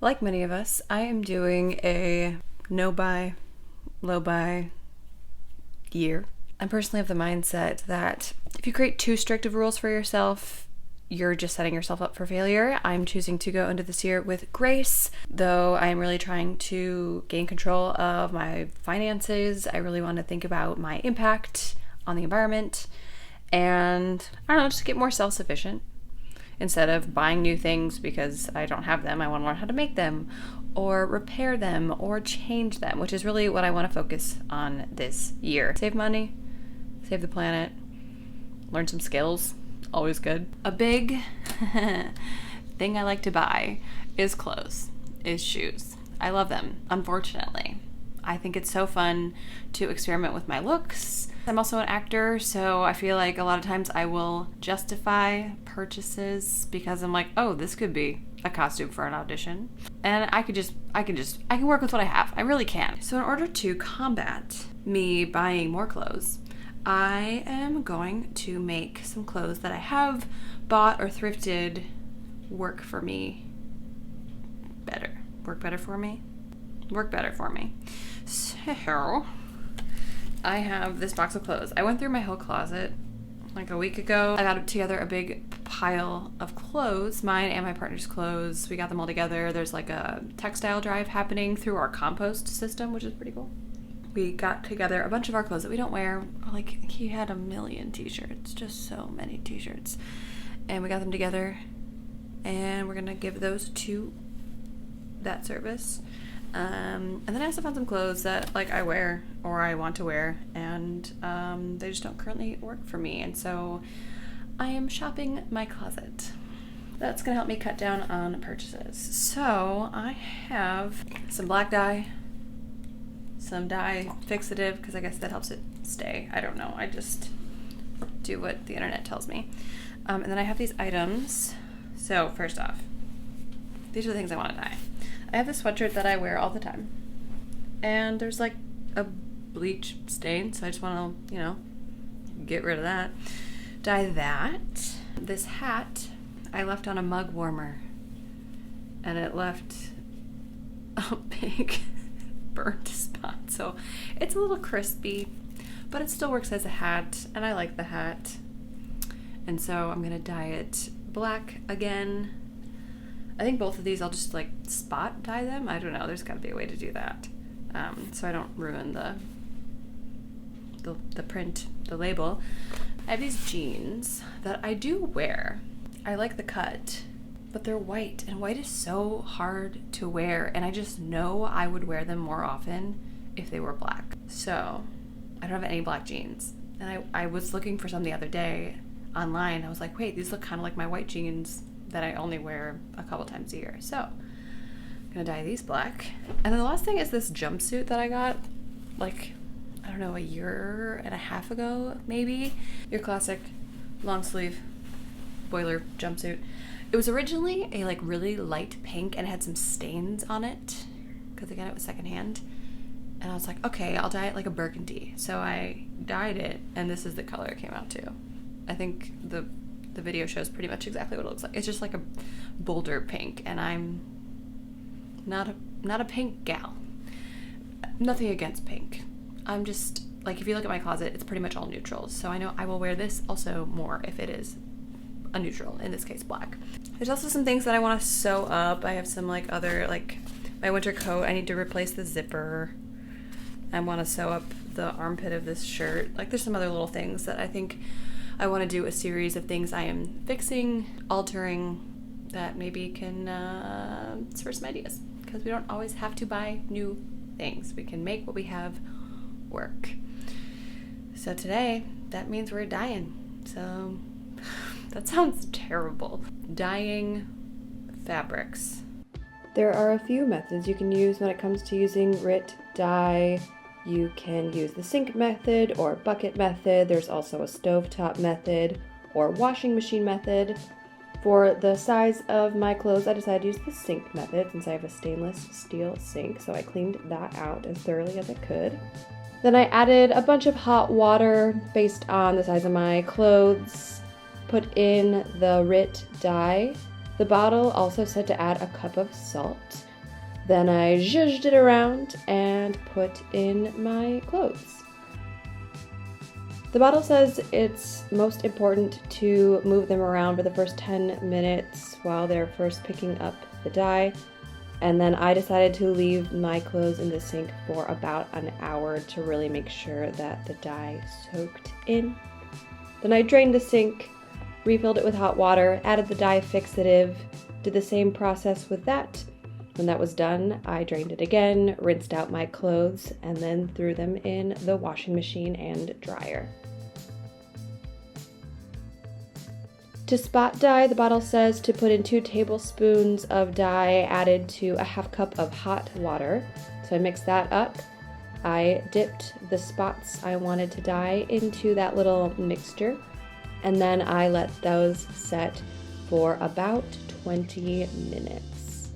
Like many of us, I am doing a no-buy, low-buy year. I personally have the mindset that if you create too strict of rules for yourself, you're just setting yourself up for failure. I'm choosing to go into this year with grace, though I am really trying to gain control of my finances. I really want to think about my impact on the environment and, I don't know, just get more self-sufficient. Instead of buying new things because I don't have them, I want to learn how to make them or repair them or change them, which is really what I want to focus on this year. Save money, save the planet, learn some skills, always good. A big thing I like to buy is clothes, is shoes. I love them, unfortunately. I think it's so fun to experiment with my looks. I'm also an actor, so I feel like a lot of times I will justify purchases because I'm like, oh, this could be a costume for an audition. And I can work with what I have. I really can. So in order to combat me buying more clothes, I am going to make some clothes that I have bought or thrifted work for me better. Work better for me? Work better for me. So I have this box of clothes. I went through my whole closet like a week ago. I got together a big pile of clothes, mine and my partner's clothes. We got them all together. There's like a textile drive happening through our compost system, which is pretty cool. We got together a bunch of our clothes that we don't wear. Like, he had 1 million t-shirts, just so many t-shirts. And we got them together and we're gonna give those to that service. And then I also found some clothes that like I wear or I want to wear, and they just don't currently work for me. And so I am shopping my closet. That's gonna help me cut down on purchases. So I have some black dye, some dye fixative, because I guess that helps it stay. I don't know. I just do what the internet tells me. And then I have these items. So first off, these are the things I want to dye. I have this sweatshirt that I wear all the time, and there's like a bleach stain, so I just want to, get rid of that. Dye that. This hat I left on a mug warmer, and it left a big burnt spot, so it's a little crispy, but it still works as a hat, and I like the hat. And so I'm gonna dye it black again. I think both of these I'll just like spot dye them. I don't know, there's gotta be a way to do that. So I don't ruin the print, the label. I have these jeans that I do wear. I like the cut, but they're white, and white is so hard to wear, and I just know I would wear them more often if they were black. So I don't have any black jeans. And I was looking for some the other day online. I was like, wait, these look kind of like my white jeans that I only wear a couple times a year. So I'm gonna dye these black. And then the last thing is this jumpsuit that I got like, I don't know, 1.5 years ago, maybe. Your classic long sleeve boiler jumpsuit. It was originally a like really light pink and had some stains on it because again it was secondhand. And I was like, okay, I'll dye it like a burgundy. So I dyed it, and this is the color it came out to. I think the video shows pretty much exactly what it looks like. It's just like a bolder pink, and I'm not a pink gal. Nothing against pink. I'm just like, if you look at my closet, it's pretty much all neutrals. So I know I will wear this also more if it is a neutral, in this case black. There's also some things that I want to sew up. I have some like other, like my winter coat, I need to replace the zipper. I want to sew up the armpit of this shirt. Like there's some other little things that I think I want to do a series of things I am fixing, altering, that maybe can spur some ideas, because we don't always have to buy new things. We can make what we have work. So today, that means we're dyeing. So that sounds terrible. Dyeing fabrics. There are a few methods you can use when it comes to using RIT dye. You can use the sink method or bucket method. There's also a stovetop method or washing machine method. For the size of my clothes, I decided to use the sink method since I have a stainless steel sink, so I cleaned that out as thoroughly as I could. Then I added a bunch of hot water based on the size of my clothes, put in the RIT dye. The bottle also said to add a cup of salt. Then I zhuzhed it around and put in my clothes. The bottle says it's most important to move them around for the first 10 minutes while they're first picking up the dye. And then I decided to leave my clothes in the sink for about an hour to really make sure that the dye soaked in. Then I drained the sink, refilled it with hot water, added the dye fixative, did the same process with that. When that was done, I drained it again, rinsed out my clothes, and then threw them in the washing machine and dryer. To spot dye, the bottle says to put in 2 tablespoons of dye added to a half cup of hot water. So I mixed that up. I dipped the spots I wanted to dye into that little mixture, and then I let those set for about 20 minutes.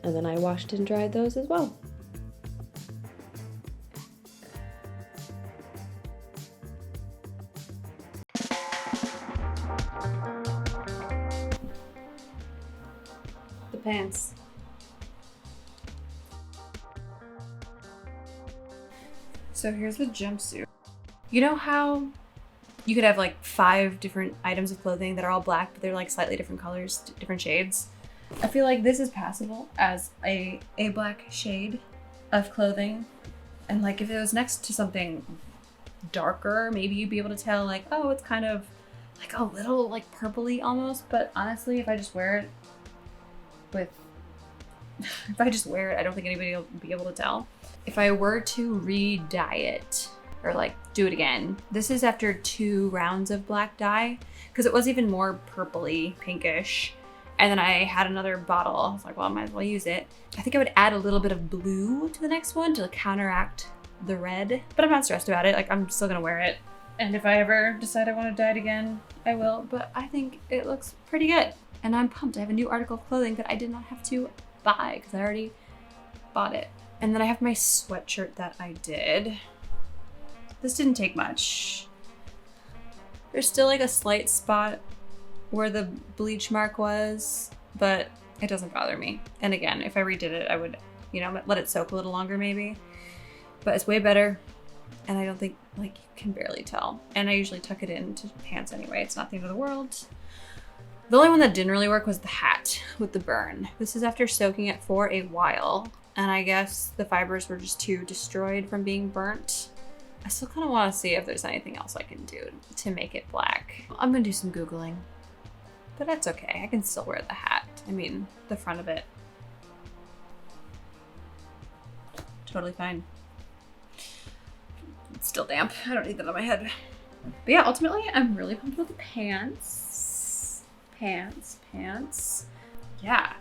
And then I washed and dried those as well. The pants. So here's the jumpsuit. You know how you could have like 5 different items of clothing that are all black, but they're like slightly different colors, different shades? I feel like this is passable as a black shade of clothing. And like if it was next to something darker, maybe you'd be able to tell like, oh, it's kind of like a little like purpley almost. But honestly, if I just wear it, I don't think anybody will be able to tell. If I were to re-dye it or like do it again, this is after 2 rounds of black dye because it was even more purpley, pinkish. And then I had another bottle. I was like, well, I might as well use it. I think I would add a little bit of blue to the next one to counteract the red, but I'm not stressed about it. Like I'm still gonna wear it. And if I ever decide I want to dye it again, I will, but I think it looks pretty good. And I'm pumped. I have a new article of clothing that I did not have to buy because I already bought it. And then I have my sweatshirt that I did. This didn't take much. There's still like a slight spot where the bleach mark was, but it doesn't bother me. And again, if I redid it, I would, let it soak a little longer maybe. But it's way better. And I don't think, like, you can barely tell. And I usually tuck it into pants anyway. It's not the end of the world. The only one that didn't really work was the hat with the burn. This is after soaking it for a while. And I guess the fibers were just too destroyed from being burnt. I still kind of want to see if there's anything else I can do to make it black. I'm gonna do some Googling, but that's okay. I can still wear the hat. I mean, the front of it. Totally fine. It's still damp. I don't need that on my head. But yeah, ultimately, I'm really pumped with the pants. Pants. Yeah.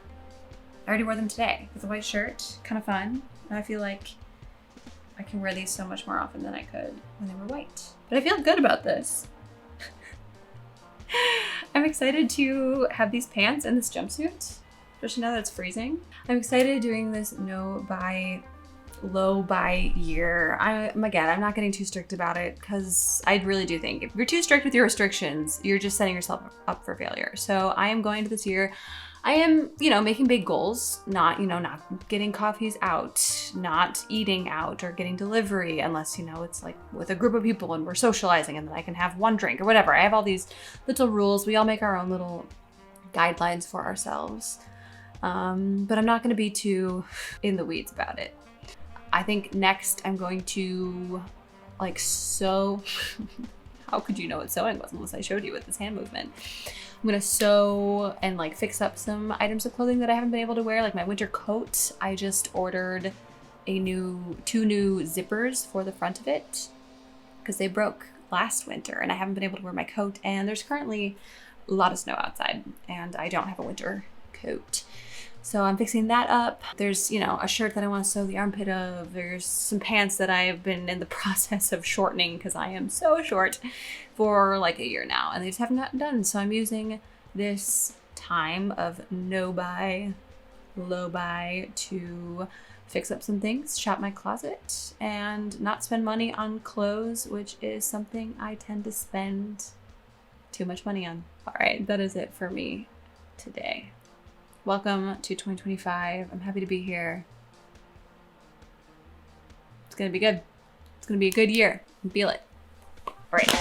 I already wore them today with a white shirt. Kind of fun. And I feel like I can wear these so much more often than I could when they were white. But I feel good about this. I'm excited to have these pants and this jumpsuit, especially now that it's freezing. I'm excited doing this low buy year. I'm not getting too strict about it because I really do think if you're too strict with your restrictions, you're just setting yourself up for failure. So I am going to this year. I am, making big goals, not getting coffees out, not eating out or getting delivery unless, it's like with a group of people and we're socializing and then I can have one drink or whatever. I have all these little rules. We all make our own little guidelines for ourselves. But I'm not going to be too in the weeds about it. I think next I'm going to sew. How could you know what sewing was unless I showed you with this hand movement? I'm gonna sew and fix up some items of clothing that I haven't been able to wear, like my winter coat. I just ordered two new zippers for the front of it because they broke last winter and I haven't been able to wear my coat, and there's currently a lot of snow outside and I don't have a winter coat. So I'm fixing that up. There's, a shirt that I want to sew the armpit of. There's some pants that I have been in the process of shortening because I am so short for a year now and they just haven't gotten done. So I'm using this time of no buy, low buy to fix up some things, shop my closet, and not spend money on clothes, which is something I tend to spend too much money on. All right, that is it for me today. Welcome to 2025. I'm happy to be here. It's going to be good. It's going to be a good year. I feel it. All right.